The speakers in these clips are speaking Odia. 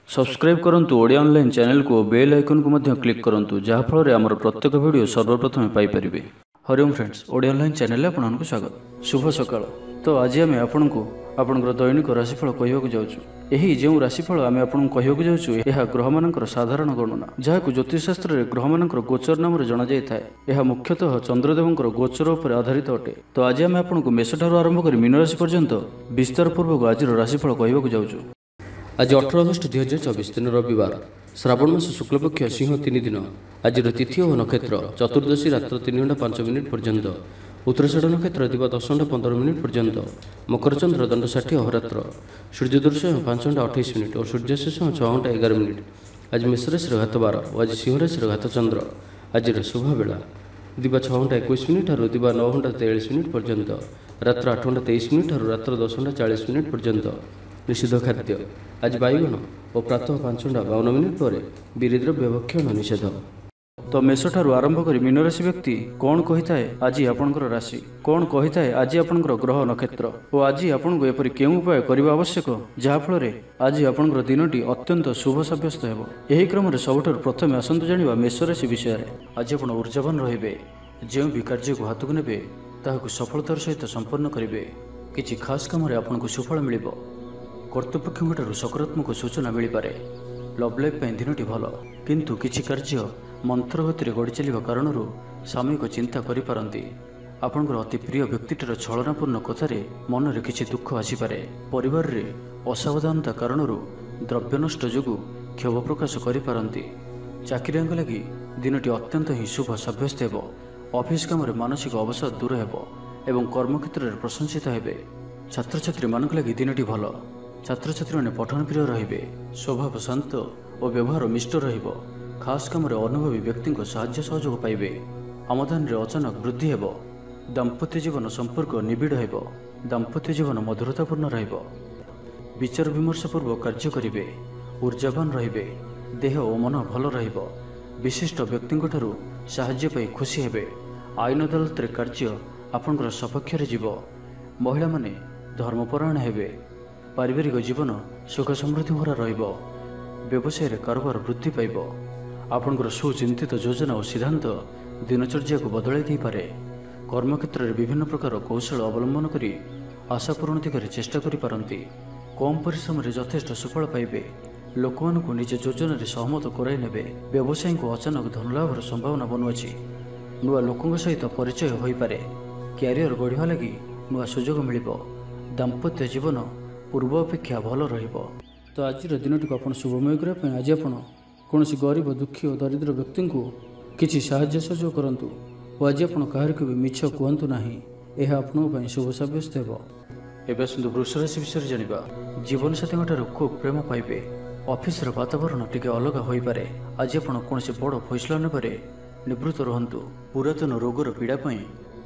सब्सक्राइब करंतु ओडिया ऑनलाइन चैनल को बेल आइकन को मध्य क्लिक करंतु जहाँ फल आमर प्रत्येक वीडियो सर्वप्रथम Piper. Hariom friends, Odia online channel में आपको स्वागत। शुभ सकाळ। तो आज आम आपको आपंकर दैनिक राशिफल कहवाक जाऊँ। यही जो राशिफल आम आपको कहवाक जाऊँ यह ग्रह मानकर साधारण गणना जहाँ ज्योतिषशास्त्र में ग्रह मानकर गोचर नाम जाना जाए। यह मुख्यतः चंद्रदेवंकर गोचर उपर आधारित अटे। तो आज आम आपको मेष ठारू आरंभ कर मीन राशि पर्यंत विस्तार पूर्वक आज राशिफल कहवाक जाऊँ। आज 18 अगस्ट 2024 दिन रविवार, श्रावण मास शुक्लपक्ष सिंह 3 दिन। आज तिथि और नक्षत्र चतुर्दशी रात्र 3 घंटा 5 मिनिट पर्यंत, उत्तराषाढ़ नक्षत्र दिवा 10 घंटा 15 मिनिट पर्यंत, मकर चंद्र दंड 60 अहोरात्र, सूर्य दर्शन 5 घंटा 28 मिनिट और सूर्यास्त 6 घंटा 11 मिनिट। आज मेष राशि घात 12 और आज सिंह राशि घात चंद्र। आज शुभ बेला दिवा 6 घंटा 21 मिनिट और दिवा 9 घंटा 43 मिनिट पर्यंत, रात्र 8 घंटा 23 मिनिट और रात्र 10 घंटा 40 मिनिट पर्यंत। निषिद्ध खाद्य आज बैगण और प्रातः 5 घंटा 52 मिनिट पर बीरिद्रव्य भक्षण निषेध। तो मेष ठारू आरंभ कर मीन राशि व्यक्ति कौन कही थाए आज आपंकर राशि, कौन कही थाए आज आपंकर ग्रह नक्षत्र और आज आपको एपरी केउं उपाय करबा आवश्यक जहाँफल आज आपंकर दिनटी अत्यंत शुभ सब्यस्त हेबो। एही क्रम रे सबठारु प्रथमे आसंतु जानिबा मेष राशि विषय रे। आज आपण ऊर्जावान रहिबे, जेउ भी कार्य को हाथ को नेबे ताहाकु सफलतार सहित संपन्न करिवे। किछि खास काम रे आपनको सुफल मिलिबो। कर्तृपक्षों सकारात्मक सूचना मिल पारे। लव लाइफ दिनटी भल, किंतु किछि कार्य मंत्र गति गढ़ी चलवा कारण सामयिक चिंता करिपारंती। आपनकर अति प्रिय व्यक्तिटर छलनापूर्ण कथार मन में किछि दुख आसीपारे। परिवार रे असावधानता कारण द्रव्य नष्ट जोगु क्षोभ प्रकाश करिपारंती। चाकरियांक लगी दिनटी अत्यंत ही शुभ सब्यस्त हेबो। ऑफिस काम मानसिक अवसाद दूर हेबो एवं कर्मक्षेत्र में प्रशंसित हेबे। छात्र छात्री मानक लगी दिनटी भल। छात्र छात्री मैंने पठन प्रिय रहिबे। स्वभाव शांत और व्यवहार मिष्ट रहिबो। खास काम अनुभवी व्यक्ति साहाय्य सहयोग पाइबे। आमदान रे अचानक वृद्धि हेबो। दाम्पत्य जीवन संपर्क निबिड़ हेबो। दाम्पत्य जीवन मधुरतापूर्ण रहिबो। विचार विमर्श पूर्वक कार्य करिवे। ऊर्जावान रहिबे। देह और मन भल रहिबो। विशिष्ट व्यक्ति ठारू साहाय्य पाई खुशी हेबे। आईन अदालत रे कार्य आपनकर सपक्ष रे जीवो। महिला माने धर्मपरायण हेबे। पारिवारिक जीवन सुख समृद्धि भरा रहिबो। व्यवसाय कारोबार वृद्धि पाइबो। आपनकर सुचिंतित योजना और सिद्धांत दिनचर्या को बदलाई दे पारे। कर्मक्षेत्र में विभिन्न प्रकार कौशल अवलंबन करी आशा पूरण दिगरे चेष्टा करि पारंती। कम परिश्रम रे यथेष्ट सुफल पाइबे। लोकमान को निज योजन सहमत कराई नेबे। व्यवसायी को अचानक धनलाभर संभावना बनुअछि। नुआ लोकों सहित परिचय होई पारे। क्यारियर गढ़िया लगी नुआ सुजोग मिलिबो। दाम्पत्य जीवन पूर्व अपेक्षा भल रहिबो। तो आज दिन टी आप शुभमय करने आज आप कौन गरीब दुखी और दरिद्र व्यक्ति को किसी साहाय्य सहयोग करंतु और आज आप कहार को भी मिछ कहतु ना। यह आपन शुभ सब्यस्त हेबो। एबे आसंतु वृष राशि विषय जानिबा। जीवन साथी ठारू खूब प्रेम पाइबे। ऑफिस वातावरण टिके अलग होई पारे। आज आप कौन बड़ फैसला नेबारे निवृत्त रहंतु। पुरातन रोगर पीड़ा पई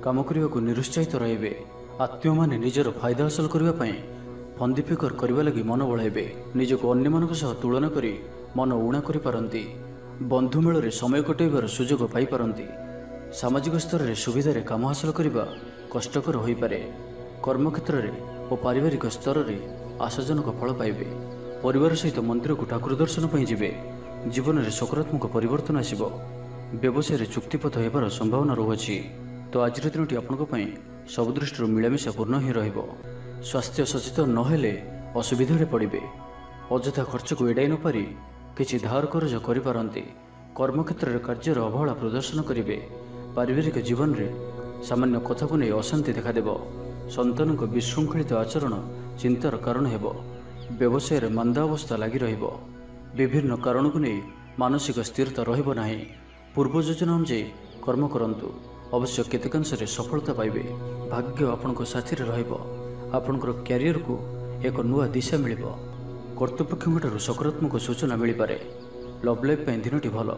काम करने को निरुत्साहित रहिबे। आत्मीय माने निजर फायदा हासिल करबा पई फंदी फिकर करने लगी मन बढ़ाइबे। निजक अन्य मानक सह तुलना करी मन उणा करि पारंती। बंधु मेल रे समय कटाइबार सुजोग पाई पारंती। सामाजिक स्तर रे सुविधा रे काम हासिल करबा कष्टकर होई पारे। कर्मक्षेत्र रे और पारिवारिक स्तर रे आशाजनक फल पाइबे। परिवार सहित मंदिर को ठाकुर दर्शन पई जिबे। जीवन रे सकारात्मक परिवर्तन आसिबो। व्यवसाय रे चुक्तिपथ हेबार संभावना रहुछि। तो आज दिनटी आपनक पई सब दृष्टि मिलामिशा पूर्ण ही रहिबो। स्वास्थ्य सचेतन नहेले असुविधा पड़े। अଯଥା खर्च को एड़ाई न पारी किछि धार कर्ज करिपारंती। कर्मक्षेत्र कार्यर अवहेला प्रदर्शन करेंगे। पारिवारिक जीवन रे सामान्य कथा को नहीं अशांति देखादेव। संतान को विशृंखलित आचरण चिंतार कारण हेबो। व्यवसाय रे मांदा अवस्था लगी रहिबो। विभिन्न कारण को नहीं मानसिक स्थिरता रहिबो नाही। पूर्व योजना अनुसार कर्म करंतु, अवश्य केतेकांश रे सफलता पाइबे। भाग्य आपनको साथी रे रहिबो। आपनकर क्यारियर को एक नुआ दिशा मिलिबो। कर्तृपक्षों सकारात्मक सूचना मिल पारे। लव लाइफ दिनटी भल।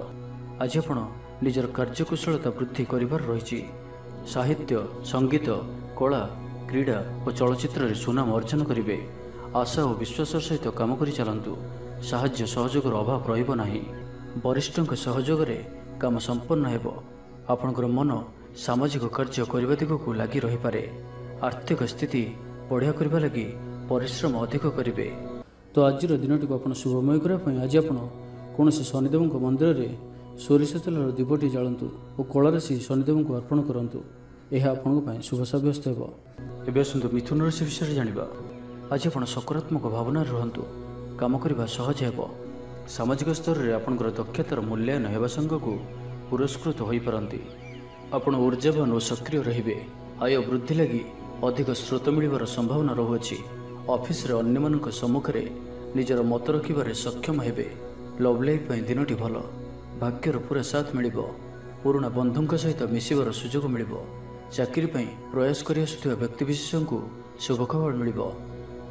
आज आपण निजर कार्यकुशलता वृद्धि करिवार रहिछि। साहित्य, संगीत, कला, क्रीड़ा और चलचित्र रे सुनाम अर्जन करिवे। आशा और विश्वास सहित काम करि चलंतु। साहाय्य सहयोगर अभाव रहिबो नाही। वरिष्ठों सहयोग रे काम संपन्न हेबो। आपनकर मन सामाजिक कार्य करबा दिगको लागि रहि पारे। आर्थिक स्थिति बढ़िया करबा लगी परिश्रम अधिक करिवे। तो आज दिनटी आप शुभमय करने आज आप कौन शनिदेव मंदिर में सोरिष तेलर दीपटी जालतु और कलार से शनिदेव को अर्पण करूँ। यह आपण शुभ सब्यस्त हो। आसतु मिथुन राशि विषय जाना। आज आप सकारात्मक भावना रुहतु, काम करने सहज हो। सामाजिक स्तर में आपंकर दक्षतार मूल्यांकन होगा संग को पुरस्कृत हो पारती। आपण ऊर्जावान और सक्रिय रे। आय वृद्धि लगी अधिक स्रोत मिलवर संभावना रहुअछि। ऑफिस रे अन्य मानक सम्मुख में निजर मत रखिबारे सक्षम हेबे। लव लाइफ दिनटी भल, भाग्यर पूरा साथ मिलिबो। पुराना बंधुंक सहित मिसिबार सुजोग मिलिबो। चाकरी प्रयास करि आसुथिबा व्यक्तिविशेष को शुभ खबर मिलिबो।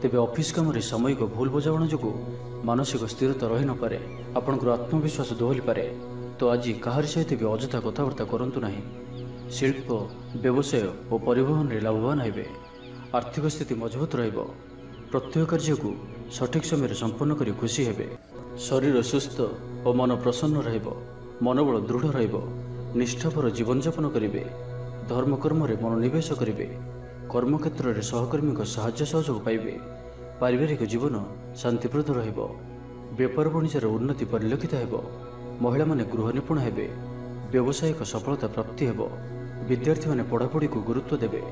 तेबे ऑफिस काम रे सामयिक भूल बुझामणा जोगु मानसिक स्थिरता रही न पारे। आपनकर आत्मविश्वास दोहली पारे। तो आज काहार सहित भी अजथा कथबार्ता करंतु नाही। शिल्प, व्यवसाय और परिवहन रे लाभवान हेबे। आर्थिक स्थिति मजबूत रहिबो। प्रत्येक कार्य को सठिक समय संपन्न करी खुशी हेबे। शरीर सुस्थ और मन प्रसन्न रहिबो। मनोबल दृढ़ रहिबो। निष्ठापर जीवन यापन करिवे। धर्म कर्म रे मनोनिवेश करिवे। कर्मक्षेत्र रे सहकर्मी को साहाय्य सहयोग पाइबे। पारिवारिक जीवन शांतिप्रद रहिबो। व्यापार वाणिज्यर उन्नति परिलक्षित हेबो। महिला माने गृह निपुण हेबे। व्यावसायिक सफलता प्राप्ति हेबो। विद्यार्थी माने पढ़ापढ़ी को गुरुत्व देवे।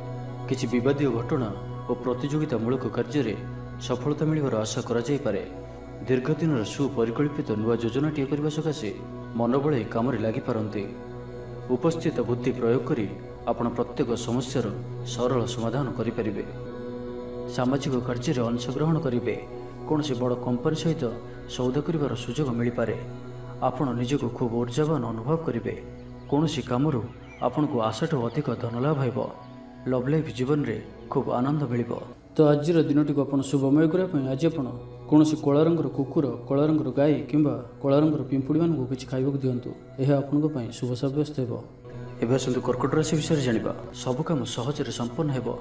किछि विवादीय घटना और प्रतियोगितामूलक कार्य रे सफलता मिलिबार आशा करा जाय पारे। दीर्घ दिन सुपरिकल्पित नुआ योजनाटीए करबा सकाशे मनोबल काम लगी पारती। उपस्थित बुद्धि प्रयोग करी आपण प्रत्येक समस्यार सरल समाधान करें। सामाजिक कार्य रे अंशग्रहण करेंगे। कौन से बड़ कंपनी सहित सौदा कर सुजोग मिल पारे। आपण निजक खूब ऊर्जावान अनुभव करेंगे। कौन सी काम आपन को आशाठू अधिक धन लाभ हो। लव लाइफ जीवन में खूब आनंद मिल। तो आज दिनटी को आप शुभमय करने आज आप कौन कला रंगर कुकुर, कला रंगर गाई किंबा कला रंगर पिंपुड़ी मानक किसी खाइबा दिंतु। यह आपण शुभ सब्यस्त हो। एवं आसतु कर्कट राशि विषय जाना। सब कम सहज संपन्न हो।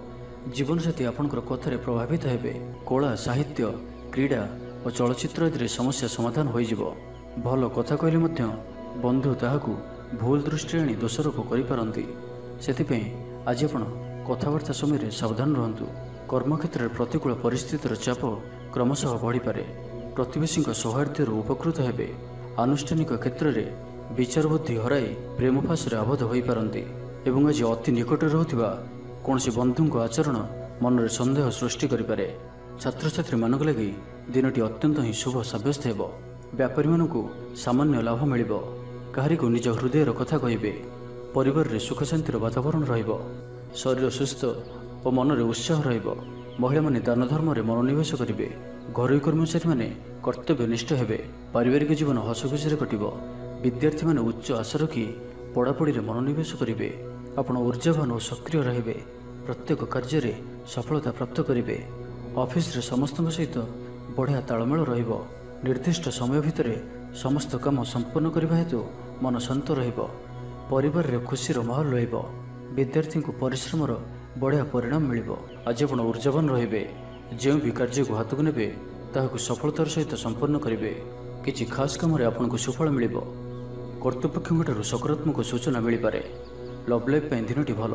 जीवन साथी आपंकर कथार प्रभावित हेबे। कला, साहित्य, क्रीड़ा और चलचित्र आदि समस्या समाधान हो। भल कथा कहले बंधु ताहाकू भूल दृष्टि आनी दोषारोप करिपारंती। सेथिपई आज आपण कथाबार्ता समय सावधान रहंतु। कर्मक्षेत्र में प्रतिकूल परिस्थितिर चाप क्रमशः बढ़ी पारे। प्रतिवेशी सौहार्द्य उपकृत हेबे। आनुष्ठानिक क्षेत्र में विचार बुद्धि हराई प्रेम फासरे आबद्ध हो पारती। एवं आज अति निकट रहूथिबा कौनसी बंधुंक आचरण मन में संदेह सृष्टि करिपारे। छात्र छात्री मानक लगी दिनटी अत्यंत ही शुभ सब्यस्त हेबो। व्यापारी मानकू सामान्य लाभ मिलिबो। काहारी को निज हृदयर कथा कहिबे। परिवार रे सुख शांतिर वातावरण रहिबो। शरीर सुस्थ और मन में उत्साह रहिबो। महिला माने दान धर्म रे मनोनिवेश करिवे। घरोई कर्मचारी माने कर्तव्यनिष्ठ हेबे। पारिवारिक जीवन हसखुशी कटिबो। विद्यार्थी माने उच्च आशा रखी पढ़ापढ़ी रे मनोनिवेश करिवे। आपण ऊर्जावान और सक्रिय रहिबे। प्रत्येक कार्य रे सफलता प्राप्त करिवे। ऑफिस रे समस्त सहित बढ़िया तालमेल रहिबो। निर्दिष्ट समय भितर समस्त काम संपन्न करने हेतु मन शांत रहिबो। परिवार रे खुशीर माहौल रहिबो। विद्यार्थी को परिश्रम बढ़िया परिणाम मिलिबो। आज आपण ऊर्जावान रहिबे। जो भी कार्य को हाथ को नेबे ताहाकु सफलतार सहित संपन्न करिवे। किछि खास काम रे आपनको सुफल मिलिबो। कर्तृपक्षठू सकारात्मक सूचना मिल पारे। लव लाइफ दिनटी भल।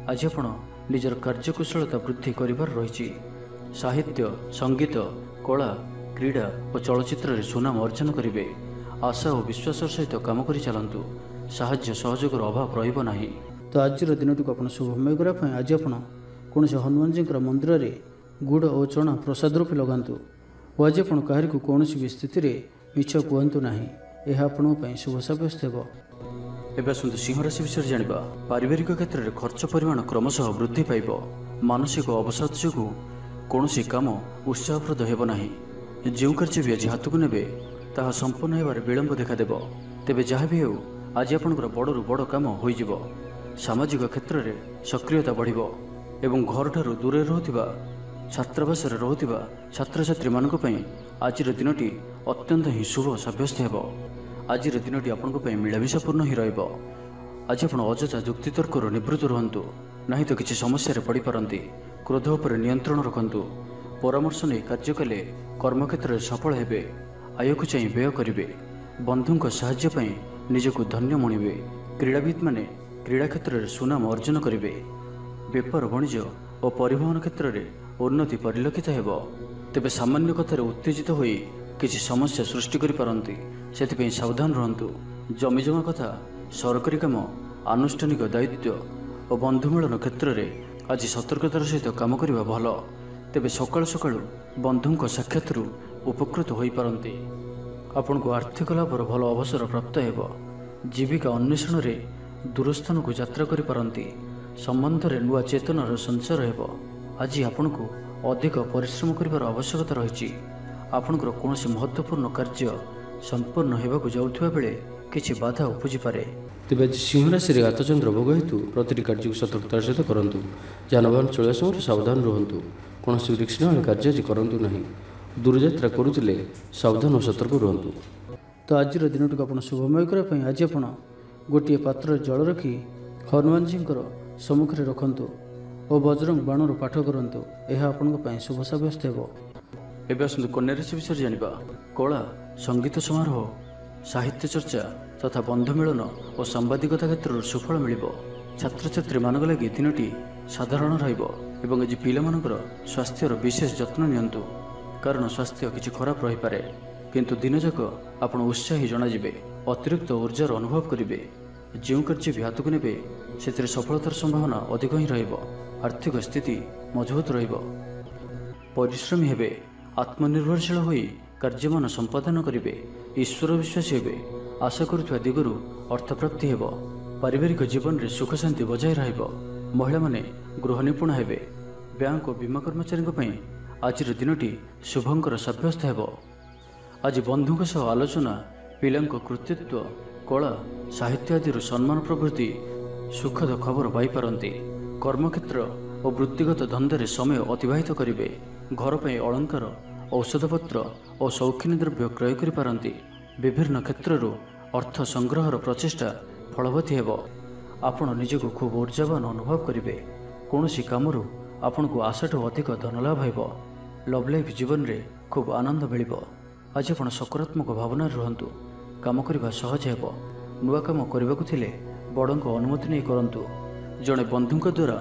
आज आपण निजर कार्यकुशलता वृद्धि करिवार रहिछि। साहित्य, संगीत, कला, क्रीड़ा और चलचित्र रे सुनाम अर्जन करिवे। आशा और विश्वास सहित काम करि चलंतु। साहाय्य सहयोगर अभाव रहिबो नाही। तो आज दिनटी को आप शुभमय करने आज आप कौन हनुमान जी मंदिर में गुड़ और चना प्रसाद रूपे लगातु। और आज आप कहार को कौन भी स्थिति में मिछ कहतु ना। यह आपण शुभ सब्यस्त हो। एवं आसतु सिंह राशि विषय जाना। पारिवारिक क्षेत्र में खर्च परिमाण क्रमशः वृद्धि पाइब। मानसिक अवसाद जो कौन काम उत्साहप्रद हेब नाही। जो कार्य भी आज हाथ को नेबे ताहा संपन्न होबार विलंब देखादेव। तेबे जहाँ भी हो आज आपंकर बड़रू बड़ काम हो। सामाजिक क्षेत्र में सक्रियता बढ़िबो। एवं घर ठारू दूर रहुथिबा छात्रावास रहुथिबा छात्र छात्री मानक पई आज दिनटी अत्यंत ही शुभ सब्यस्त हेबो। आज दिनटी आपनको पई मिलामिशापूर्ण ही रहिबो। आज आपण अजथा युक्तितर्करू निवृत्त रुहंतु। नहीं तो किसी समस्या पड़ पारती। क्रोध उपर नियंत्रण रखंतु। परामर्श नहीं कार्य कले कर्मक्षेत्र में सफल हेबे। आय को चाह व्यय करेंगे। बंधुंक साहाय्य पई निजको धन्य मणिबे। क्रीड़ाविद माने क्रीड़ा क्षेत्र में सुनाम अर्जन करेंगे। व्यापार वाणिज्य और परिवहन क्षेत्र में उन्नति परिलक्षित हेब। ତେବେ ସାମାନ୍ୟ କଥାରେ ଉତ୍ତେଜିତ ହୋଇ କିଛି ସମସ୍ୟା ସୃଷ୍ଟି କରିପାରନ୍ତି। ସେଥିପାଇଁ ସାବଧାନ ରୁହନ୍ତୁ। ଜମିଜମା କଥା, ସରକାରୀ କାମ, ଆନୁଷ୍ଠାନିକ ଦାୟିତ୍ୱ ଓ ବନ୍ଧୁ ମିଳନ କ୍ଷେତ୍ରରେ ଆଜି ସତର୍କତାର ସହିତ କାମ କରିବା ଭଲ। ତେବେ ସକାଳୁ ସକାଳୁ ବନ୍ଧୁଙ୍କ ସାକ୍ଷାତରୁ ଉପକୃତ ହୋଇପାରନ୍ତି। ଆପଣଙ୍କୁ ଆର୍ଥିକ ଲାଭର ଭଲ ଅବସର ପ୍ରାପ୍ତ ହେବ। ଜୀବିକା ଅନ୍ୱେଷଣରେ ଦୂରସ୍ଥାନକୁ ଯାତ୍ରା କରିପାରନ୍ତି। ସମ୍ବନ୍ଧରେ ନୂଆ ଚେତନାର ସଞ୍ଚାର ହେବ। ଆଜି ଆପଣଙ୍କୁ ଅଧିକ ପରିଶ୍ରମ କରିବାର ଆବଶ୍ୟକତା ରହିଛି। ଆପଣଙ୍କର କୌଣସି ମହତ୍ତ୍ୱପୂର୍ଣ୍ଣ କାର୍ଯ୍ୟ ସମ୍ପୂର୍ଣ୍ଣ ହେବାକୁ ଯାଉଥିବା ବେଳେ କିଛି ବାଧା ଉପୁଜିପାରେ। ତେବେ ଆଜି ସିଂହ ରାଶିରେ ଗାତଚନ୍ଦ୍ର ଭୋଗ ହେତୁ ପ୍ରତିଟି କାର୍ଯ୍ୟକୁ ସତର୍କତାର ସହିତ କରନ୍ତୁ। ଯାନବାହନ ଚଳିବା ସମୟରେ ସାବଧାନ ରୁହନ୍ତୁ। କୌଣସି ରିସ୍କ ନେଇ କାର୍ଯ୍ୟ ଆଜି କରନ୍ତୁ ନାହିଁ। ଦୂରଯାତ୍ରା କରୁଥିଲେ ସାବଧାନ ଓ ସତର୍କ ରୁହନ୍ତୁ। ତ ଆଜିର ଦିନଟିକୁ ଆପଣ ଶୁଭମୟ କରିବା ପାଇଁ ଆଜି ଆପଣ ଗୋଟିଏ ପାତ୍ରରେ ଜଳ ରଖି ହନୁମାନଜୀଙ୍କର ସମ୍ମୁଖରେ ରଖନ୍ତୁ ଓ ବଜରଙ୍ଗ ବାଣରୁ ପାଠ କରନ୍ତୁ। ଏହା ଆପଣଙ୍କ ପାଇଁ ଶୁଭ ସାବ୍ୟସ୍ତ ହେବ। ଏବେ ଆସନ୍ତୁ କନ୍ୟା ରାଶି ବିଷୟରେ ଜାଣିବା। କଳା, ସଙ୍ଗୀତ ସମାରୋହ, ସାହିତ୍ୟ ଚର୍ଚ୍ଚା ତଥା ବନ୍ଧୁ ମିଳନ ଓ ସାମ୍ବାଦିକତା କ୍ଷେତ୍ରରୁ ସୁଫଳ ମିଳିବ। ଛାତ୍ରଛାତ୍ରୀମାନଙ୍କ ଲାଗି ଦିନଟି ସାଧାରଣ ରହିବ ଏବଂ ଆଜି ପିଲାମାନଙ୍କର ସ୍ୱାସ୍ଥ୍ୟର ବିଶେଷ ଯତ୍ନ ନିଅନ୍ତୁ, କାରଣ ସ୍ୱାସ୍ଥ୍ୟ କିଛି ଖରାପ ରହିପାରେ। କିନ୍ତୁ ଦିନଯାକ ଆପଣ ଉତ୍ସାହୀ ଜଣାଯିବେ। ଅତିରିକ୍ତ ଉର୍ଜାର ଅନୁଭବ କରିବେ। ଯେଉଁ କାର୍ଯ୍ୟ ବି ହାତକୁ ନେବେ ସେଥିରେ ସଫଳତାର ସମ୍ଭାବନା ଅଧିକ ହିଁ ରହିବ। ଆର୍ଥିକ ସ୍ଥିତି ମଜବୁତ ରହିବ। ପରିଶ୍ରମୀ ହେବେ। ଆତ୍ମନିର୍ଭରଶୀଳ ହୋଇ କାର୍ଯ୍ୟମାନ ସମ୍ପାଦନ କରିବେ। ଈଶ୍ୱର ବିଶ୍ୱାସୀ ହେବେ। ଆଶା କରୁଥିବା ଦିଗରୁ ଅର୍ଥପ୍ରାପ୍ତି ହେବ। ପାରିବାରିକ ଜୀବନରେ ସୁଖ ଶାନ୍ତି ବଜାୟ ରହିବ। ମହିଳାମାନେ ଗୃହ ନିପୁଣ ହେବେ। ବ୍ୟାଙ୍କ ଓ ବୀମା କର୍ମଚାରୀଙ୍କ ପାଇଁ ଆଜିର ଦିନଟି ଶୁଭଙ୍କର ସାବ୍ୟସ୍ତ ହେବ। ଆଜି ବନ୍ଧୁଙ୍କ ସହ ଆଲୋଚନା, ପିଲାଙ୍କ କୃତିତ୍ୱ, କଳା, ସାହିତ୍ୟ ଆଦିରୁ ସମ୍ମାନ ପ୍ରଭୃତି ସୁଖଦ ଖବର ପାଇପାରନ୍ତି। କର୍ମକ୍ଷେତ୍ର ଓ ବୃତ୍ତିଗତ ଧନ୍ଦାରେ ସମୟ ଅତିବାହିତ କରିବେ। ଘର ପାଇଁ ଅଳଙ୍କାର, ଔଷଧପତ୍ର ଓ ସୌଖିନୀ ଦ୍ରବ୍ୟ କ୍ରୟ କରିପାରନ୍ତି। ବିଭିନ୍ନ କ୍ଷେତ୍ରରୁ ଅର୍ଥ ସଂଗ୍ରହର ପ୍ରଚେଷ୍ଟା ଫଳବତୀ ହେବ। ଆପଣ ନିଜକୁ ଖୁବ୍ ଉର୍ଜାବାନ ଅନୁଭବ କରିବେ। କୌଣସି କାମରୁ ଆପଣଙ୍କୁ ଆଶାଠୁ ଅଧିକ ଧନଲାଭ ହେବ। ଲଭ୍ ଲାଇଫ୍ ଜୀବନରେ ଖୁବ୍ ଆନନ୍ଦ ମିଳିବ। ଆଜି ଆପଣ ସକାରାତ୍ମକ ଭାବନାରେ ରୁହନ୍ତୁ। କାମ କରିବା ସହଜ ହେବ। ନୂଆ କାମ କରିବାକୁ ଥିଲେ ବଡ଼ଙ୍କ ଅନୁମତି ନେଇ କରନ୍ତୁ। ଜଣେ ବନ୍ଧୁଙ୍କ ଦ୍ୱାରା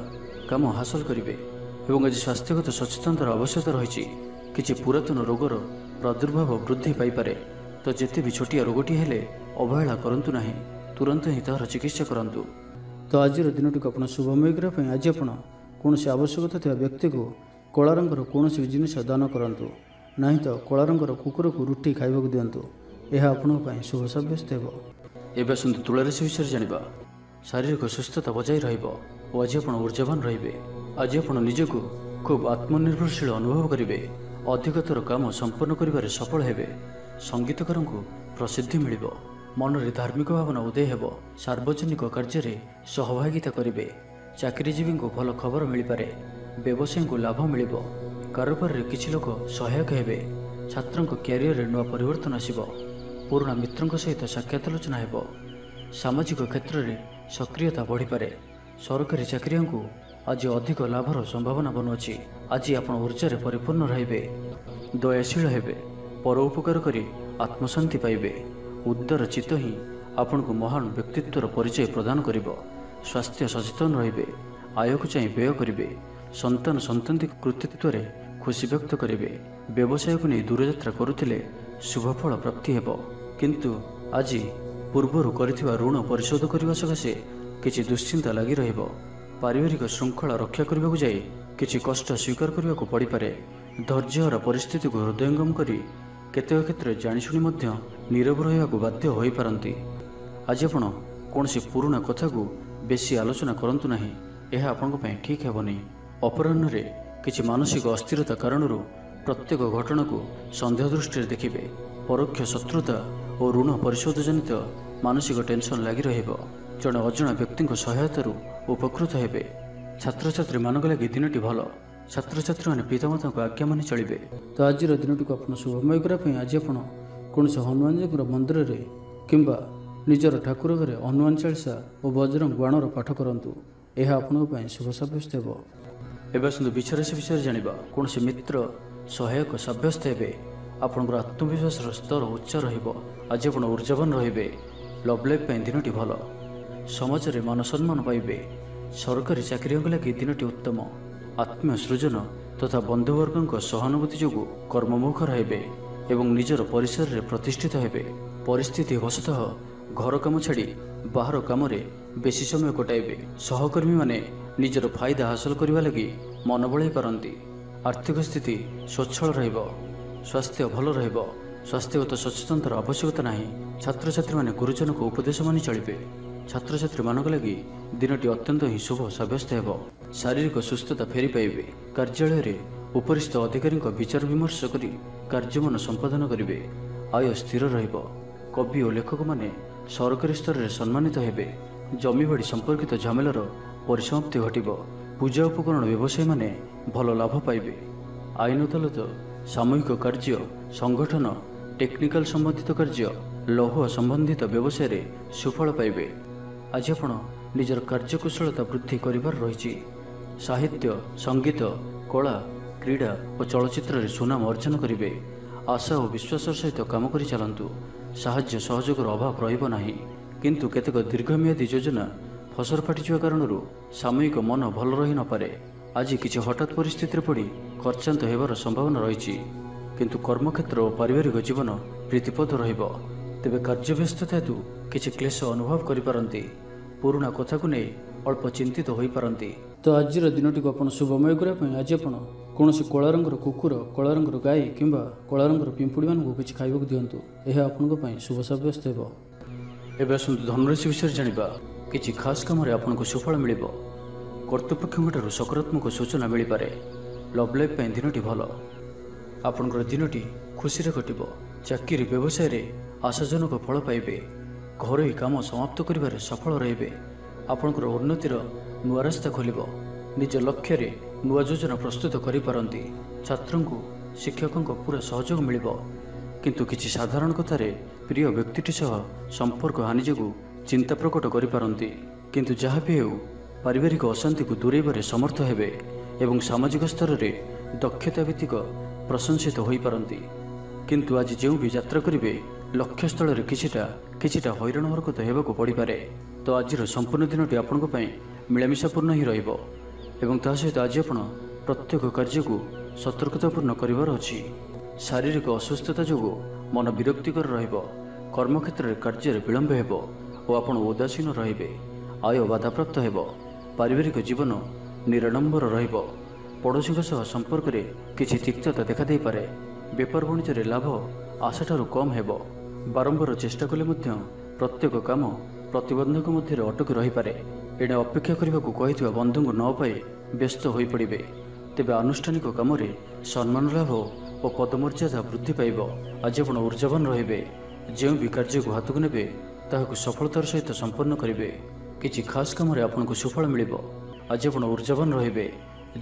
କାମ ହାସଲ କରିବେ ଏବଂ ଆଜି ସ୍ୱାସ୍ଥ୍ୟଗତ ସଚେତନତାର ଆବଶ୍ୟକତା ରହିଛି। କିଛି ପୁରାତନ ରୋଗର ପ୍ରାଦୁର୍ଭାବ ବୃଦ୍ଧି ପାଇପାରେ। ତ ଯେତେ ବି ଛୋଟିଆ ରୋଗଟିଏ ହେଲେ ଅବହେଳା କରନ୍ତୁ ନାହିଁ। ତୁରନ୍ତ ହିଁ ତାହାର ଚିକିତ୍ସା କରନ୍ତୁ। ତ ଆଜିର ଦିନଟିକୁ ଆପଣ ଶୁଭମୟ କରିବା ପାଇଁ ଆଜି ଆପଣ କୌଣସି ଆବଶ୍ୟକତା ଥିବା ବ୍ୟକ୍ତିକୁ କଳା ରଙ୍ଗର କୌଣସି ଜିନିଷ ଦାନ କରନ୍ତୁ। ନାହିଁ ତ କଳା ରଙ୍ଗର କୁକୁରକୁ ରୁଟି ଖାଇବାକୁ ଦିଅନ୍ତୁ। ଏହା ଆପଣଙ୍କ ପାଇଁ ଶୁଭ ସାବ୍ୟସ୍ତ ହେବ। ଏବେ ଆସନ୍ତୁ ତୁଳା ରାଶି ବିଷୟରେ ଜାଣିବା। ଶାରୀରିକ ସୁସ୍ଥତା ବଜାୟ ରହିବ ଓ ଆଜି ଆପଣ ଉର୍ଜାବାନ ରହିବେ। ଆଜି ଆପଣ ନିଜକୁ ଖୁବ୍ ଆତ୍ମନିର୍ଭରଶୀଳ ଅନୁଭବ କରିବେ। ଅଧିକତର କାମ ସମ୍ପନ୍ନ କରିବାରେ ସଫଳ ହେବେ। ସଙ୍ଗୀତକାରଙ୍କୁ ପ୍ରସିଦ୍ଧି ମିଳିବ। ମନରେ ଧାର୍ମିକ ଭାବନା ଉଦୟ ହେବ। ସାର୍ବଜନିକ କାର୍ଯ୍ୟରେ ସହଭାଗିତା କରିବେ। ଚାକିରିଜୀବୀଙ୍କୁ ଭଲ ଖବର ମିଳିପାରେ। ବ୍ୟବସାୟୀଙ୍କୁ ଲାଭ ମିଳିବ। କାରବାରରେ କିଛି ଲୋକ ସହାୟକ ହେବେ। ଛାତ୍ରଙ୍କ କ୍ୟାରିୟରରେ ନୂଆ ପରିବର୍ତ୍ତନ ଆସିବ। ପୁରୁଣା ମିତ୍ରଙ୍କ ସହିତ ସାକ୍ଷାତ ଆଲୋଚନା ହେବ। ସାମାଜିକ କ୍ଷେତ୍ରରେ ସକ୍ରିୟତା ବଢ଼ିପାରେ। ସରକାରୀ ଚାକିରିଆଙ୍କୁ ଆଜି ଅଧିକ ଲାଭର ସମ୍ଭାବନା ବନୁଅଛି। ଆଜି ଆପଣ ଉର୍ଜାରେ ପରିପୂର୍ଣ୍ଣ ରହିବେ। ଦୟାଶୀଳ ହେବେ। ପର ଉପକାର କରି ଆତ୍ମଶାନ୍ତି ପାଇବେ। ଉଦାର ଚିତ୍ତ ହିଁ ଆପଣଙ୍କୁ ମହାନ ବ୍ୟକ୍ତିତ୍ୱର ପରିଚୟ ପ୍ରଦାନ କରିବ। ସ୍ୱାସ୍ଥ୍ୟ ସଚେତନ ରହିବେ। ଆୟକୁ ଚାହିଁ ବ୍ୟୟ କରିବେ। ସନ୍ତାନଙ୍କ କୃତିତ୍ୱରେ ଖୁସି ବ୍ୟକ୍ତ କରିବେ। ବ୍ୟବସାୟକୁ ନେଇ ଦୂରଯାତ୍ରା କରୁଥିଲେ ଶୁଭଫଳ ପ୍ରାପ୍ତି ହେବ। କିନ୍ତୁ ଆଜି ପୂର୍ବରୁ କରିଥିବା ଋଣ ପରିଶୋଧ କରିବା ସକାଶେ କିଛି ଦୁଶ୍ଚିନ୍ତା ଲାଗି ରହିବ। ପାରିବାରିକ ଶୃଙ୍ଖଳା ରକ୍ଷା କରିବାକୁ ଯାଇ କିଛି କଷ୍ଟ ସ୍ୱୀକାର କରିବାକୁ ପଡ଼ିପାରେ। ଧୈର୍ଯ୍ୟହରା ପରିସ୍ଥିତିକୁ ହୃଦୟଙ୍ଗମ କରି କେତେକ କ୍ଷେତ୍ରରେ ଜାଣିଶୁଣି ମଧ୍ୟ ନୀରବ ରହିବାକୁ ବାଧ୍ୟ ହୋଇପାରନ୍ତି। ଆଜି ଆପଣ କୌଣସି ପୁରୁଣା କଥାକୁ ବେଶୀ ଆଲୋଚନା କରନ୍ତୁ ନାହିଁ। ଏହା ଆପଣଙ୍କ ପାଇଁ ଠିକ୍ ହେବନି। ଅପରାହ୍ନରେ କିଛି ମାନସିକ ଅସ୍ଥିରତା କାରଣରୁ ପ୍ରତ୍ୟେକ ଘଟଣାକୁ ସନ୍ଦେହ ଦୃଷ୍ଟିରେ ଦେଖିବେ। ପରୋକ୍ଷ ଶତ୍ରୁତା ଓ ଋଣ ପରିଶୋଧ ଜନିତ ମାନସିକ ଟେନସନ୍ ଲାଗି ରହିବ। ଜଣେ ଅଜଣା ବ୍ୟକ୍ତିଙ୍କ ସହାୟତାରୁ ଉପକୃତ ହେବେ। ଛାତ୍ରଛାତ୍ରୀମାନଙ୍କ ଲାଗି ଦିନଟି ଭଲ। ଛାତ୍ରଛାତ୍ରୀମାନେ ପିତାମାତାଙ୍କ ଆଜ୍ଞା ମାନି ଚଳିବେ। ତ ଆଜିର ଦିନଟିକୁ ଆପଣ ଶୁଭମୟ କରିବା ପାଇଁ ଆଜି ଆପଣ କୌଣସି ହନୁମାନଜୀଙ୍କର ମନ୍ଦିରରେ କିମ୍ବା ନିଜର ଠାକୁର ଘରେ ହନୁମାନ ଚାଳିଶା ଓ ବଜରଙ୍ଗ ବାଣର ପାଠ କରନ୍ତୁ। ଏହା ଆପଣଙ୍କ ପାଇଁ ଶୁଭ ସାବ୍ୟସ୍ତ ହେବ। ଏବେ ଆସନ୍ତୁ ବିଛା ରାଶି ବିଷୟରେ ଜାଣିବା। କୌଣସି ମିତ୍ର ସହାୟକ ସାବ୍ୟସ୍ତ ହେବେ। ଆପଣଙ୍କର ଆତ୍ମବିଶ୍ୱାସର ସ୍ତର ଉଚ୍ଚ ରହିବ। ଆଜି ଆପଣ ଉର୍ଜାବାନ ରହିବେ। ଲଭ୍ ଲାଇଫ୍ ପାଇଁ ଦିନଟି ଭଲ। ସମାଜରେ ମାନ ସମ୍ମାନ ପାଇବେ। ସରକାରୀ ଚାକିରିଆଙ୍କ ଲାଗି ଦିନଟି ଉତ୍ତମ। ଆତ୍ମୀୟ ସୃଜନ ତଥା ବନ୍ଧୁବର୍ଗଙ୍କ ସହାନୁଭୂତି ଯୋଗୁଁ କର୍ମମୁଖ ରହିବେ ଏବଂ ନିଜର ପରିସରରେ ପ୍ରତିଷ୍ଠିତ ହେବେ। ପରିସ୍ଥିତି ବଶତଃ ଘର କାମ ଛାଡ଼ି ବାହାର କାମରେ ବେଶୀ ସମୟ କଟାଇବେ। ସହକର୍ମୀମାନେ ନିଜର ଫାଇଦା ହାସଲ କରିବା ଲାଗି ମନ ବଳାଇ ପାରନ୍ତି। ଆର୍ଥିକ ସ୍ଥିତି ସ୍ୱଚ୍ଛଳ ରହିବ। ସ୍ୱାସ୍ଥ୍ୟ ଭଲ ରହିବ। ସ୍ୱାସ୍ଥ୍ୟଗତ ସଚେତନତାର ଆବଶ୍ୟକତା ନାହିଁ। ଛାତ୍ରଛାତ୍ରୀମାନେ ଗୁରୁଜନଙ୍କ ଉପଦେଶ ମାନି ଚଳିବେ। ଛାତ୍ରଛାତ୍ରୀମାନଙ୍କ ଲାଗି ଦିନଟି ଅତ୍ୟନ୍ତ ହିଁ ଶୁଭ ସାବ୍ୟସ୍ତ ହେବ। ଶାରୀରିକ ସୁସ୍ଥତା ଫେରି ପାଇବେ। କାର୍ଯ୍ୟାଳୟରେ ଉପରିସ୍ଥ ଅଧିକାରୀଙ୍କ ବିଚାର ବିମର୍ଶ କରି କାର୍ଯ୍ୟମାନ ସମ୍ପାଦନ କରିବେ। ଆୟ ସ୍ଥିର ରହିବ। କବି ଓ ଲେଖକମାନେ ସରକାରୀ ସ୍ତରରେ ସମ୍ମାନିତ ହେବେ। ଜମିବାଡ଼ି ସମ୍ପର୍କିତ ଝାମେଲାର ପରିସମାପ୍ତି ଘଟିବ। ପୂଜା ଉପକରଣ ବ୍ୟବସାୟୀମାନେ ଭଲ ଲାଭ ପାଇବେ। ଆଇନ ଅଦାଲତ, ସାମୂହିକ କାର୍ଯ୍ୟ, ସଂଗଠନ, ଟେକ୍ନିକାଲ ସମ୍ବନ୍ଧିତ କାର୍ଯ୍ୟ, ଲୌହ ସମ୍ବନ୍ଧିତ ବ୍ୟବସାୟରେ ସୁଫଳ ପାଇବେ। ଆଜି ଆପଣ ନିଜର କାର୍ଯ୍ୟକୁଶଳତା ବୃଦ୍ଧି କରିବାର ରହିଛି। ସାହିତ୍ୟ, ସଙ୍ଗୀତ, କଳା, କ୍ରୀଡ଼ା ଓ ଚଳଚ୍ଚିତ୍ରରେ ସୁନାମ ଅର୍ଜନ କରିବେ। ଆଶା ଓ ବିଶ୍ୱାସର ସହିତ କାମ କରି ଚାଲନ୍ତୁ। ସାହାଯ୍ୟ ସହଯୋଗର ଅଭାବ ରହିବ ନାହିଁ। କିନ୍ତୁ କେତେକ ଦୀର୍ଘମିଆଦୀ ଯୋଜନା ଫସର ଫାଟିଯିବା କାରଣରୁ ସାମୟିକ ମନ ଭଲ ରହିନପାରେ। ଆଜି କିଛି ହଠାତ୍ ପରିସ୍ଥିତିରେ ପଡ଼ି ଖର୍ଚ୍ଚାନ୍ତ ହେବାର ସମ୍ଭାବନା ରହିଛି। କିନ୍ତୁ କର୍ମକ୍ଷେତ୍ର ଓ ପାରିବାରିକ ଜୀବନ ପ୍ରୀତିପଦ ରହିବ। ତେବେ କାର୍ଯ୍ୟବ୍ୟସ୍ତତା ହେତୁ କିଛି କ୍ଲେଶ ଅନୁଭବ କରିପାରନ୍ତି। ପୁରୁଣା କଥାକୁ ନେଇ ଅଳ୍ପ ଚିନ୍ତିତ ହୋଇପାରନ୍ତି। ତ ଆଜିର ଦିନଟିକୁ ଆପଣ ଶୁଭମୟ କରିବା ପାଇଁ ଆଜି ଆପଣ କୌଣସି କଳା ରଙ୍ଗର କୁକୁର, କଳା ରଙ୍ଗର ଗାଈ କିମ୍ବା କଳା ରଙ୍ଗର ପିମ୍ପୁଡ଼ିମାନଙ୍କୁ କିଛି ଖାଇବାକୁ ଦିଅନ୍ତୁ। ଏହା ଆପଣଙ୍କ ପାଇଁ ଶୁଭ ସାବ୍ୟସ୍ତ ହେବ। ଏବେ ଆସନ୍ତୁ ଧନୁରାଶି ବିଷୟରେ ଜାଣିବା। କିଛି ଖାସ୍ କାମରେ ଆପଣଙ୍କୁ ସୁଫଳ ମିଳିବ। କର୍ତ୍ତୃପକ୍ଷଙ୍କଠାରୁ ସକାରାତ୍ମକ ସୂଚନା ମିଳିପାରେ। ଲଭ୍ ଲାଇଫ୍ ପାଇଁ ଦିନଟି ଭଲ। ଆପଣଙ୍କର ଦିନଟି ଖୁସିରେ କଟିବ। ଚାକିରି ବ୍ୟବସାୟରେ ଆଶାଜନକ ଫଳ ପାଇବେ। ଘରୋଇ କାମ ସମାପ୍ତ କରିବାରେ ସଫଳ ରହିବେ। ଆପଣଙ୍କର ଉନ୍ନତିର ନୂଆ ରାସ୍ତା ଖୋଲିବ। ନିଜ ଲକ୍ଷ୍ୟରେ ନୂଆ ଯୋଜନା ପ୍ରସ୍ତୁତ କରିପାରନ୍ତି। ଛାତ୍ରଙ୍କୁ ଶିକ୍ଷକଙ୍କ ପୁରା ସହଯୋଗ ମିଳିବ। କିନ୍ତୁ କିଛି ସାଧାରଣ କଥାରେ ପ୍ରିୟ ବ୍ୟକ୍ତିଟି ସହ ସମ୍ପର୍କ ହାନି ଯୋଗୁଁ ଚିନ୍ତା ପ୍ରକଟ କରିପାରନ୍ତି। କିନ୍ତୁ ଯାହା ବି ହେଉ ପାରିବାରିକ ଅଶାନ୍ତିକୁ ଦୂରେଇବାରେ ସମର୍ଥ ହେବେ ଏବଂ ସାମାଜିକ ସ୍ତରରେ ଦକ୍ଷତା ଭିତ୍ତିକ ପ୍ରଶଂସିତ ହୋଇପାରନ୍ତି। କିନ୍ତୁ ଆଜି ଯେଉଁ ବି ଯାତ୍ରା କରିବେ ଲକ୍ଷ୍ୟସ୍ଥଳରେ କିଛିଟା ହଇରାଣ ହରକତ ହେବାକୁ ପଡ଼ିପାରେ। ତ ଆଜିର ସମ୍ପୂର୍ଣ୍ଣ ଦିନଟି ଆପଣଙ୍କ ପାଇଁ ମିଳାମିଶାପୂର୍ଣ୍ଣ ହିଁ ରହିବ ଏବଂ ତା ସହିତ ଆଜି ଆପଣ ପ୍ରତ୍ୟେକ କାର୍ଯ୍ୟକୁ ସତର୍କତାପୂର୍ଣ୍ଣ କରିବାର ଅଛି। ଶାରୀରିକ ଅସୁସ୍ଥତା ଯୋଗୁଁ ମନ ବିରକ୍ତିକର ରହିବ। କର୍ମକ୍ଷେତ୍ରରେ କାର୍ଯ୍ୟରେ ବିଳମ୍ବ ହେବ ଓ ଆପଣ ଉଦାସୀନ ରହିବେ। ଆୟ ବାଧାପ୍ରାପ୍ତ ହେବ। ପାରିବାରିକ ଜୀବନ ନିରାଡ଼ମ୍ବର ରହିବ। ପଡ଼ୋଶୀଙ୍କ ସହ ସମ୍ପର୍କରେ କିଛି ତିକ୍ତତା ଦେଖାଦେଇପାରେ। ବେପାର ବାଣିଜ୍ୟରେ ଲାଭ ଆଶାଠାରୁ କମ୍ ହେବ। ବାରମ୍ବାର ଚେଷ୍ଟା କଲେ ମଧ୍ୟ ପ୍ରତ୍ୟେକ କାମ ପ୍ରତିବନ୍ଧକ ମଧ୍ୟରେ ଅଟକି ରହିପାରେ। ଏଣେ ଅପେକ୍ଷା କରିବାକୁ କହିଥିବା ବନ୍ଧୁଙ୍କୁ ନ ପାଇ ବ୍ୟସ୍ତ ହୋଇପଡ଼ିବେ। ତେବେ ଆନୁଷ୍ଠାନିକ କାମରେ ସମ୍ମାନ ଲାଭ ଓ ପଦମର୍ଯ୍ୟାଦା ବୃଦ୍ଧି ପାଇବ। ଆଜି ଆପଣ ଉର୍ଜାବାନ ରହିବେ। ଯେଉଁ ବି କାର୍ଯ୍ୟକୁ ହାତକୁ ନେବେ ତାହାକୁ ସଫଳତାର ସହିତ ସମ୍ପନ୍ନ କରିବେ। କିଛି ଖାସ୍ କାମରେ ଆପଣଙ୍କୁ ସୁଫଳ ମିଳିବ। ଆଜି ଆପଣ ଉର୍ଜାବାନ ରହିବେ।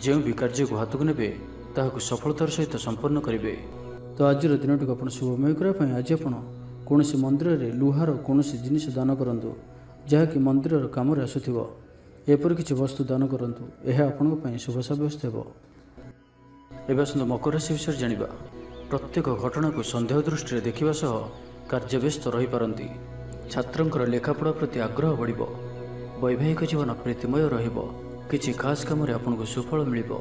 ଯେଉଁ ବି କାର୍ଯ୍ୟକୁ ହାତକୁ ନେବେ ତାହାକୁ ସଫଳତାର ସହିତ ସମ୍ପନ୍ନ କରିବେ। ତ ଆଜିର ଦିନଟିକୁ ଆପଣ ଶୁଭମୟ କରିବା ପାଇଁ ଆଜି ଆପଣ କୌଣସି ମନ୍ଦିରରେ ଲୁହାର କୌଣସି ଜିନିଷ ଦାନ କରନ୍ତୁ ଯାହାକି ମନ୍ଦିରର କାମରେ ଆସୁଥିବ। ଏପରି କିଛି ବସ୍ତୁ ଦାନ କରନ୍ତୁ। ଏହା ଆପଣଙ୍କ ପାଇଁ ଶୁଭ ସାବ୍ୟସ୍ତ ହେବ। ଏବେ ଆସନ୍ତୁ ମକର ରାଶି ବିଷୟରେ ଜାଣିବା। ପ୍ରତ୍ୟେକ ଘଟଣାକୁ ସନ୍ଦେହ ଦୃଷ୍ଟିରେ ଦେଖିବା ସହ କାର୍ଯ୍ୟବ୍ୟସ୍ତ ରହିପାରନ୍ତି। ଛାତ୍ରଙ୍କର ଲେଖାପଢ଼ା ପ୍ରତି ଆଗ୍ରହ ବଢ଼ିବ। ବୈବାହିକ ଜୀବନ ପ୍ରୀତିମୟ ରହିବ। କିଛି ଖାସ୍ କାମରେ ଆପଣଙ୍କୁ ସୁଫଳ ମିଳିବ।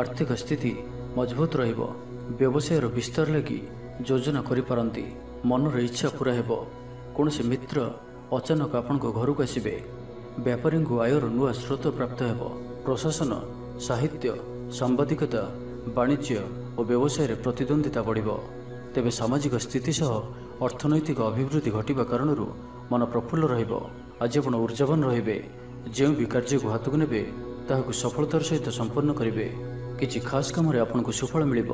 ଆର୍ଥିକ ସ୍ଥିତି ମଜବୁତ ରହିବ। ବ୍ୟବସାୟର ବିସ୍ତାର ଲାଗି ଯୋଜନା କରିପାରନ୍ତି। ମନର ଇଚ୍ଛା ପୂରା ହେବ। କୌଣସି ମିତ୍ର ଅଚାନକ ଆପଣଙ୍କ ଘରକୁ ଆସିବେ। ବେପାରୀଙ୍କୁ ଆୟର ନୂଆ ସ୍ରୋତ ପ୍ରାପ୍ତ ହେବ। ପ୍ରଶାସନ, ସାହିତ୍ୟ, ସାମ୍ବାଦିକତା, ବାଣିଜ୍ୟ ଓ ବ୍ୟବସାୟରେ ପ୍ରତିଦ୍ୱନ୍ଦ୍ୱିତା ବଢ଼ିବ। ତେବେ ସାମାଜିକ ସ୍ଥିତି ସହ ଅର୍ଥନୈତିକ ଅଭିବୃଦ୍ଧି ଘଟିବା କାରଣରୁ ମନ ପ୍ରଫୁଲ୍ଲ ରହିବ। ଆଜି ଆପଣ ଉର୍ଜାବାନ ରହିବେ। ଯେଉଁ ବି କାର୍ଯ୍ୟକୁ ହାତକୁ ନେବେ ତାହାକୁ ସଫଳତାର ସହିତ ସମ୍ପନ୍ନ କରିବେ। କିଛି ଖାସ୍ କାମରେ ଆପଣଙ୍କୁ ସୁଫଳ ମିଳିବ।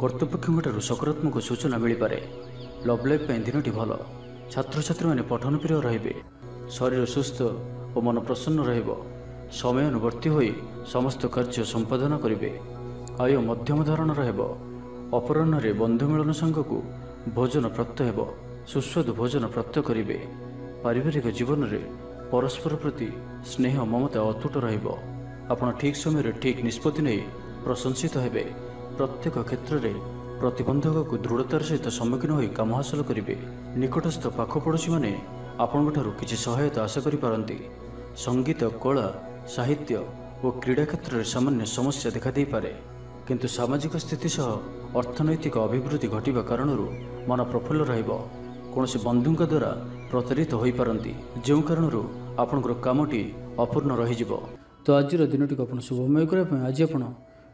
କର୍ତ୍ତୃପକ୍ଷଙ୍କଠାରୁ ସକାରାତ୍ମକ ସୂଚନା ମିଳିପାରେ। ଲଭ୍ ଲାଇଫ୍ ପାଇଁ ଦିନଟି ଭଲ। ଛାତ୍ରଛାତ୍ରୀମାନେ ପଠନପ୍ରିୟ ରହିବେ। ଶରୀର ସୁସ୍ଥ ଓ ମନ ପ୍ରସନ୍ନ ରହିବ। ସମୟାନୁବର୍ତ୍ତୀ ହୋଇ ସମସ୍ତ କାର୍ଯ୍ୟ ସମ୍ପାଦନ କରିବେ। ଆୟ ମଧ୍ୟମ ଧରଣର ହେବ। ଅପରାହ୍ନରେ ବନ୍ଧୁ ମିଳନ ସାଙ୍ଗକୁ ଭୋଜନ ପ୍ରାପ୍ତ ହେବ। ସୁସ୍ୱାଦୁ ଭୋଜନ ପ୍ରାପ୍ତ କରିବେ। ପାରିବାରିକ ଜୀବନରେ ପରସ୍ପର ପ୍ରତି ସ୍ନେହ ମମତା ଅତୁଟ ରହିବ। ଆପଣ ଠିକ୍ ସମୟରେ ଠିକ୍ ନିଷ୍ପତ୍ତି ନେଇ ପ୍ରଶଂସିତ ହେବେ। ପ୍ରତ୍ୟେକ କ୍ଷେତ୍ରରେ ପ୍ରତିବନ୍ଧକକୁ ଦୃଢ଼ତାର ସହିତ ସମ୍ମୁଖୀନ ହୋଇ କାମ ହାସଲ କରିବେ। ନିକଟସ୍ଥ ପାଖ ପଡ଼ୋଶୀମାନେ ଆପଣଙ୍କଠାରୁ କିଛି ସହାୟତା ଆଶା କରିପାରନ୍ତି। ସଙ୍ଗୀତ, କଳା, ସାହିତ୍ୟ ଓ କ୍ରୀଡ଼ା କ୍ଷେତ୍ରରେ ସାମାନ୍ୟ ସମସ୍ୟା ଦେଖାଦେଇପାରେ। କିନ୍ତୁ ସାମାଜିକ ସ୍ଥିତି ସହ ଅର୍ଥନୈତିକ ଅଭିବୃଦ୍ଧି ଘଟିବା କାରଣରୁ ମନ ପ୍ରଫୁଲ୍ଲ ରହିବ। କୌଣସି ବନ୍ଧୁଙ୍କ ଦ୍ୱାରା ପ୍ରତାରିତ ହୋଇପାରନ୍ତି, ଯେଉଁ କାରଣରୁ ଆପଣଙ୍କର କାମଟି ଅପୂର୍ଣ୍ଣ ରହିଯିବ। ତ ଆଜିର ଦିନଟିକୁ ଆପଣ ଶୁଭମୟ କରିବା ପାଇଁ ଆଜି ଆପଣ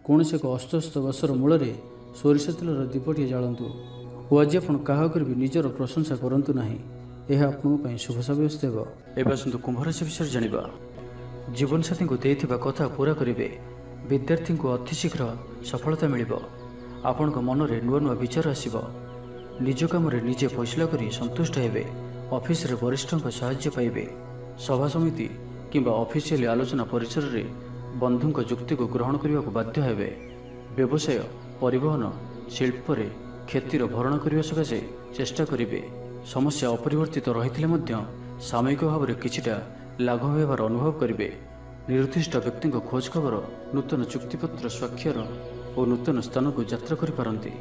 କୌଣସି ଏକ ଅସ୍ତସ୍ତ ଗଛର ମୂଳରେ ସୋରିଷ ତେଲର ଦୀପଟିଏ ଜାଳନ୍ତୁ ଓ ଆଜି ଆପଣ କାହା ଉପରେ ବି ନିଜର ପ୍ରଶଂସା କରନ୍ତୁ ନାହିଁ। ଏହା ଆପଣଙ୍କ ପାଇଁ ଶୁଭ ସାବ୍ୟସ୍ତ ହେବ। ଏବେ ଆସନ୍ତୁ କୁମ୍ଭ ରାଶି ବିଷୟରେ ଜାଣିବା। ଜୀବନସାଥୀଙ୍କୁ ଦେଇଥିବା କଥା ପୂରା କରିବେ। ବିଦ୍ୟାର୍ଥୀଙ୍କୁ ଅତି ଶୀଘ୍ର ସଫଳତା ମିଳିବ। ଆପଣଙ୍କ ମନରେ ନୂଆ ନୂଆ ବିଚାର ଆସିବ। ନିଜ କାମରେ ନିଜେ ଫଇସଲା କରି ସନ୍ତୁଷ୍ଟ ହେବେ। ଅଫିସରେ ବରିଷ୍ଠଙ୍କ ସାହାଯ୍ୟ ପାଇବେ। ସଭା ସମିତି କିମ୍ବା ଅଫିସିଆଲି ଆଲୋଚନା ପରିସରରେ ବନ୍ଧୁଙ୍କ ଯୁକ୍ତିକୁ ଗ୍ରହଣ କରିବାକୁ ବାଧ୍ୟ ହେବେ। ବ୍ୟବସାୟ, ପରିବହନ, ଶିଳ୍ପରେ କ୍ଷତିର ଭରଣ କରିବା ସକାଶେ ଚେଷ୍ଟା କରିବେ। ସମସ୍ୟା ଅପରିବର୍ତ୍ତିତ ରହିଥିଲେ ମଧ୍ୟ ସାମୟିକ ଭାବରେ କିଛିଟା ଲାଘବ ହେବାର ଅନୁଭବ କରିବେ। ନିର୍ଦ୍ଦିଷ୍ଟ ବ୍ୟକ୍ତିଙ୍କ ଖୋଜ ଖବର, ନୂତନ ଚୁକ୍ତିପତ୍ର ସ୍ୱାକ୍ଷର ଓ ନୂତନ ସ୍ଥାନକୁ ଯାତ୍ରା କରିପାରନ୍ତି।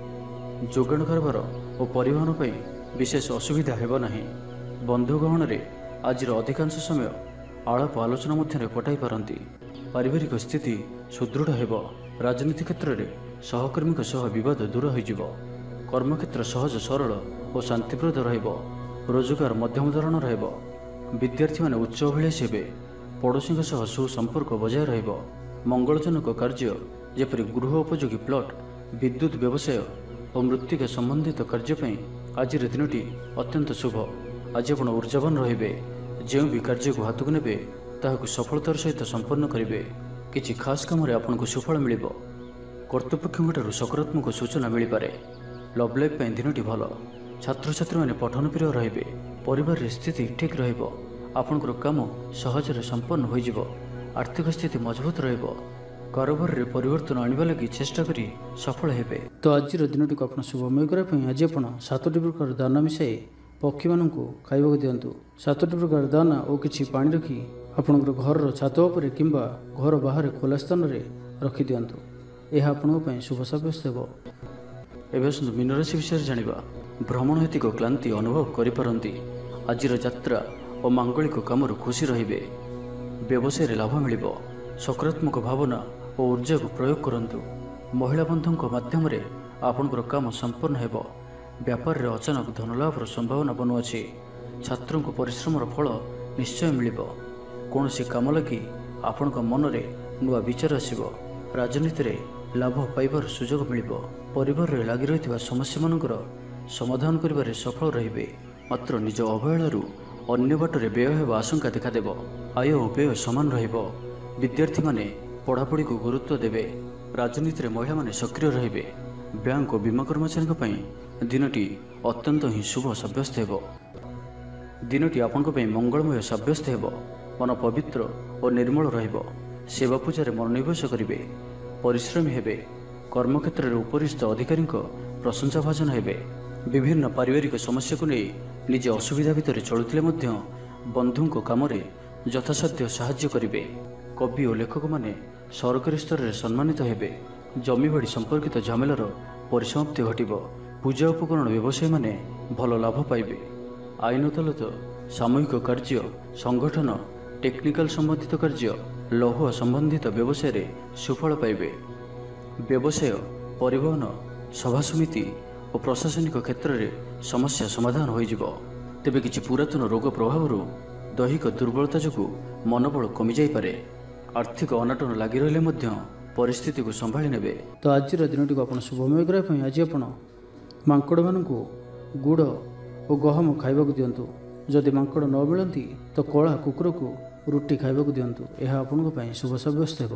ଯୋଗାଣ କାରବାର ଓ ପରିବହନ ପାଇଁ ବିଶେଷ ଅସୁବିଧା ହେବ ନାହିଁ। ବନ୍ଧୁ ଗହଣରେ ଆଜିର ଅଧିକାଂଶ ସମୟ ଆଳାପ ଆଲୋଚନା ମଧ୍ୟରେ କଟାଇ ପାରନ୍ତି। ପାରିବାରିକ ସ୍ଥିତି ସୁଦୃଢ଼ ହେବ। ରାଜନୀତି କ୍ଷେତ୍ରରେ ସହକର୍ମୀଙ୍କ ସହ ବିବାଦ ଦୂର ହୋଇଯିବ। କର୍ମକ୍ଷେତ୍ର ସହଜ ସରଳ ଓ ଶାନ୍ତିପ୍ରଦ ରହିବ। ରୋଜଗାର ମଧ୍ୟମ ଧରଣର ହେବ। ବିଦ୍ୟାର୍ଥୀମାନେ ଉଚ୍ଚ ଅଭିଳାଷୀ ହେବେ। ପଡ଼ୋଶୀଙ୍କ ସହ ସୁସମ୍ପର୍କ ବଜାୟ ରହିବ। ମଙ୍ଗଳଜନକ କାର୍ଯ୍ୟ ଯେପରି ଗୃହ ଉପଯୋଗୀ ପ୍ଲଟ୍, ବିଦ୍ୟୁତ୍ ବ୍ୟବସାୟ ଓ ମୃତ୍ତିକା ସମ୍ବନ୍ଧିତ କାର୍ଯ୍ୟ ପାଇଁ ଆଜିର ଦିନଟି ଅତ୍ୟନ୍ତ ଶୁଭ। ଆଜି ଆପଣ ଉର୍ଜାବାନ ରହିବେ। ଯେଉଁ ବି କାର୍ଯ୍ୟକୁ ହାତକୁ ନେବେ ତାହାକୁ ସଫଳତାର ସହିତ ସମ୍ପନ୍ନ କରିବେ। କିଛି ଖାସ୍ କାମରେ ଆପଣଙ୍କୁ ସୁଫଳ ମିଳିବ। କର୍ତ୍ତୃପକ୍ଷଙ୍କଠାରୁ ସକାରାତ୍ମକ ସୂଚନା ମିଳିପାରେ। ଲଭ୍ ଲାଇଫ୍ ପାଇଁ ଦିନଟି ଭଲ। ଛାତ୍ରଛାତ୍ରୀମାନେ ପଠନପ୍ରିୟ ରହିବେ। ପରିବାରରେ ସ୍ଥିତି ଠିକ୍ ରହିବ। ଆପଣଙ୍କର କାମ ସହଜରେ ସମ୍ପନ୍ନ ହୋଇଯିବ। ଆର୍ଥିକ ସ୍ଥିତି ମଜବୁତ ରହିବ। କାରବାରରେ ପରିବର୍ତ୍ତନ ଆଣିବା ଲାଗି ଚେଷ୍ଟା କରି ସଫଳ ହେବେ। ତ ଆଜିର ଦିନଟିକୁ ଆପଣ ଶୁଭମୟ କରିବା ପାଇଁ ଆଜି ଆପଣ 7ଟି ପ୍ରକାର ଦାନା ମିଶାଇ ପକ୍ଷୀମାନଙ୍କୁ ଖାଇବାକୁ ଦିଅନ୍ତୁ। 7ଟି ପ୍ରକାର ଦାନା ଓ କିଛି ପାଣି ରଖି ଆପଣଙ୍କର ଘରର ଛାତ ଉପରେ କିମ୍ବା ଘର ବାହାରେ ଖୋଲା ସ୍ଥାନରେ ରଖିଦିଅନ୍ତୁ। ଏହା ଆପଣଙ୍କ ପାଇଁ ଶୁଭ ସାବ୍ୟସ୍ତ ହେବ। ଏବେ ଆସନ୍ତୁ ମୀନ ରାଶି ବିଷୟରେ ଜାଣିବା। ଭ୍ରମଣ ହେତିକ କ୍ଳାନ୍ତି ଅନୁଭବ କରିପାରନ୍ତି। ଆଜିର ଯାତ୍ରା ଓ ମାଙ୍ଗଳିକ କାମରୁ ଖୁସି ରହିବେ। ବ୍ୟବସାୟରେ ଲାଭ ମିଳିବ। ସକାରାତ୍ମକ ଭାବନା ଓ ଉର୍ଜାକୁ ପ୍ରୟୋଗ କରନ୍ତୁ। ମହିଳା ବନ୍ଧୁଙ୍କ ମାଧ୍ୟମରେ ଆପଣଙ୍କର କାମ ସମ୍ପନ୍ନ ହେବ। ବ୍ୟାପାରରେ ଅଚାନକ ଧନଲାଭର ସମ୍ଭାବନା ବନୁଅଛି। ଛାତ୍ରଙ୍କୁ ପରିଶ୍ରମର ଫଳ ନିଶ୍ଚୟ ମିଳିବ। କୌଣସି କାମ ଲାଗି ଆପଣଙ୍କ ମନରେ ନୂଆ ବିଚାର ଆସିବ। ରାଜନୀତିରେ ଲାଭ ପାଇବାର ସୁଯୋଗ ମିଳିବ। ପରିବାରରେ ଲାଗି ରହିଥିବା ସମସ୍ୟାମାନଙ୍କର ସମାଧାନ କରିବାରେ ସଫଳ ରହିବେ। ମାତ୍ର ନିଜ ଅବହେଳାରୁ ଅନ୍ୟ ବାଟରେ ବ୍ୟୟ ହେବା ଆଶଙ୍କା ଦେଖାଦେବ। ଆୟ ଓ ବ୍ୟୟ ସମାନ ରହିବ। ବିଦ୍ୟାର୍ଥୀମାନେ ପଢ଼ାପଢ଼ିକୁ ଗୁରୁତ୍ୱ ଦେବେ। ରାଜନୀତିରେ ମହିଳାମାନେ ସକ୍ରିୟ ରହିବେ। ବ୍ୟାଙ୍କ ଓ ବୀମା କର୍ମଚାରୀଙ୍କ ପାଇଁ ଦିନଟି ଅତ୍ୟନ୍ତ ହିଁ ଶୁଭ ସାବ୍ୟସ୍ତ ହେବ। ଦିନଟି ଆପଣଙ୍କ ପାଇଁ ମଙ୍ଗଳମୟ ସାବ୍ୟସ୍ତ ହେବ। ମନ ପବିତ୍ର ଓ ନିର୍ମଳ ରହିବ। ସେବା ପୂଜାରେ ମନୋନିବେଶ କରିବେ। ପରିଶ୍ରମୀ ହେବେ। କର୍ମକ୍ଷେତ୍ରରେ ଉପରିସ୍ଥ ଅଧିକାରୀଙ୍କ ପ୍ରଶଂସାଭାଜନ ହେବେ। ବିଭିନ୍ନ ପାରିବାରିକ ସମସ୍ୟାକୁ ନେଇ ନିଜେ ଅସୁବିଧା ଭିତରେ ଚଳୁଥିଲେ ମଧ୍ୟ ବନ୍ଧୁଙ୍କ କାମରେ ଯଥାସାଧ୍ୟ ସାହାଯ୍ୟ କରିବେ। କବି ଓ ଲେଖକମାନେ ସରକାରୀ ସ୍ତରରେ ସମ୍ମାନିତ ହେବେ। ଜମିବାଡ଼ି ସମ୍ପର୍କିତ ଝାମେଲାର ପରିସମାପ୍ତି ଘଟିବ। ପୂଜା ଉପକରଣ ବ୍ୟବସାୟୀମାନେ ଭଲ ଲାଭ ପାଇବେ। ଆଇନ ଅଦାଲତ, ସାମୂହିକ କାର୍ଯ୍ୟ, ସଂଗଠନ, ଟେକ୍ନିକାଲ ସମ୍ବନ୍ଧିତ କାର୍ଯ୍ୟ, ଲୌହ ସମ୍ବନ୍ଧିତ ବ୍ୟବସାୟରେ ସୁଫଳ ପାଇବେ। ବ୍ୟବସାୟ, ପରିବହନ, ସଭା ସମିତି ଓ ପ୍ରଶାସନିକ କ୍ଷେତ୍ରରେ ସମସ୍ୟା ସମାଧାନ ହୋଇଯିବ। ତେବେ କିଛି ପୁରାତନ ରୋଗ ପ୍ରଭାବରୁ ଦୈହିକ ଦୁର୍ବଳତା ଯୋଗୁଁ ମନୋବଳ କମିଯାଇପାରେ। ଆର୍ଥିକ ଅନାଟନ ଲାଗି ରହିଲେ ମଧ୍ୟ ପରିସ୍ଥିତିକୁ ସମ୍ଭାଳି ନେବେ। ତ ଆଜିର ଦିନଟିକୁ ଆପଣ ଶୁଭମୟ କରିବା ପାଇଁ ଆଜି ଆପଣ ମାଙ୍କଡ଼ମାନଙ୍କୁ ଗୁଡ଼ ଓ ଗହମ ଖାଇବାକୁ ଦିଅନ୍ତୁ। ଯଦି ମାଙ୍କଡ଼ ନ ମିଳନ୍ତି ତ କଳା କୁକୁରକୁ ରୁଟି ଖାଇବାକୁ ଦିଅନ୍ତୁ। ଏହା ଆପଣଙ୍କ ପାଇଁ ଶୁଭ ସାବ୍ୟସ୍ତ ହେବ।